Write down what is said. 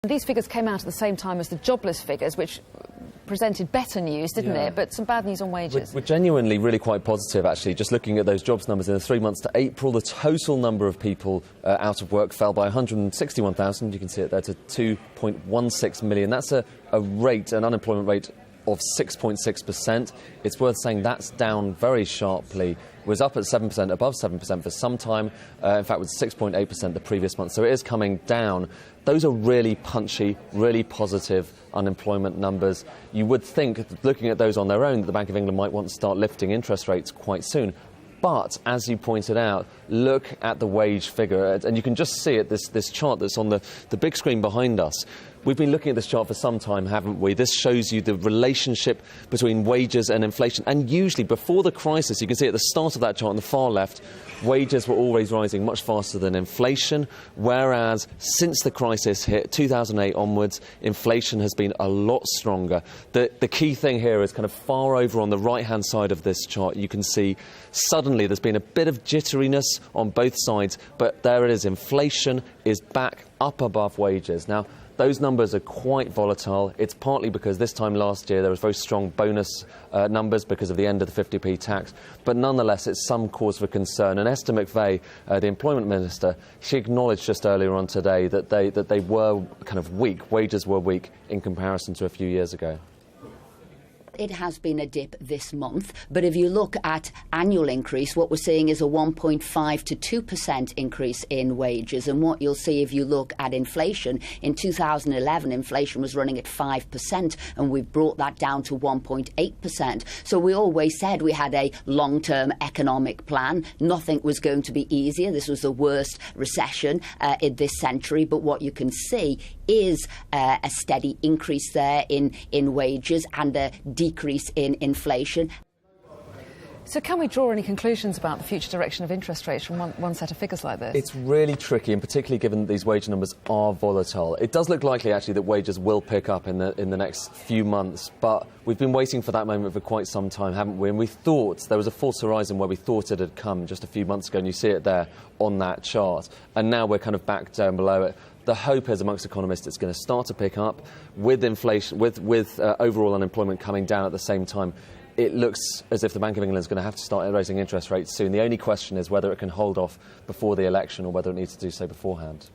These figures came out at the same time as the jobless figures, which presented better news, didn't it? But some bad news on wages. We're genuinely really quite positive, actually. Just looking at those jobs numbers in the 3 months to April, the total number of people out of work fell by 161,000. You can see it there, to 2.16 million. That's an unemployment rate of 6.6%. It's worth saying that's down very sharply. It was up at 7%, above 7% for some time. In fact, it was 6.8% the previous month. So it is coming down. Those are really punchy, really positive unemployment numbers. You would think, looking at those on their own, that the Bank of England might want to start lifting interest rates quite soon. But, as you pointed out, look at the wage figure, and you can just see it, this chart that's on the big screen behind us. We've been looking at this chart for some time, haven't we? This shows you the relationship between wages and inflation. And usually, before the crisis, you can see at the start of that chart on the far left, wages were always rising much faster than inflation, whereas since the crisis hit, 2008 onwards, inflation has been a lot stronger. The key thing here is kind of far over on the right-hand side of this chart. You can see suddenly there's been a bit of jitteriness on both sides, but there it is. Inflation is back up above wages. Now, those numbers are quite volatile. It's partly because this time last year there was very strong bonus numbers because of the end of the 50p tax. But nonetheless, it's some cause for concern. And Esther McVey, the employment minister, she acknowledged just earlier on today that they were kind of weak. Wages were weak in comparison to a few years ago. It has been a dip this month, but if you look at annual increase, what we're seeing is a 1.5 to 2% increase in wages. And what you'll see if you look at inflation, in 2011, inflation was running at 5%, and we've brought that down to 1.8%. So we always said we had a long-term economic plan. Nothing was going to be easier. This was the worst recession in this century. But what you can see is a steady increase there in wages and a decrease in inflation. So can we draw any conclusions about the future direction of interest rates from one set of figures like this? It's really tricky, and particularly given that these wage numbers are volatile. It does look likely, actually, that wages will pick up in the next few months, but we've been waiting for that moment for quite some time, haven't we? And we thought there was a false horizon where we thought it had come just a few months ago, and you see it there on that chart. And now we're kind of back down below it. The hope is, amongst economists, it's going to start to pick up with inflation, with overall unemployment coming down at the same time. It looks as if the Bank of England is going to have to start raising interest rates soon. The only question is whether it can hold off before the election or whether it needs to do so beforehand.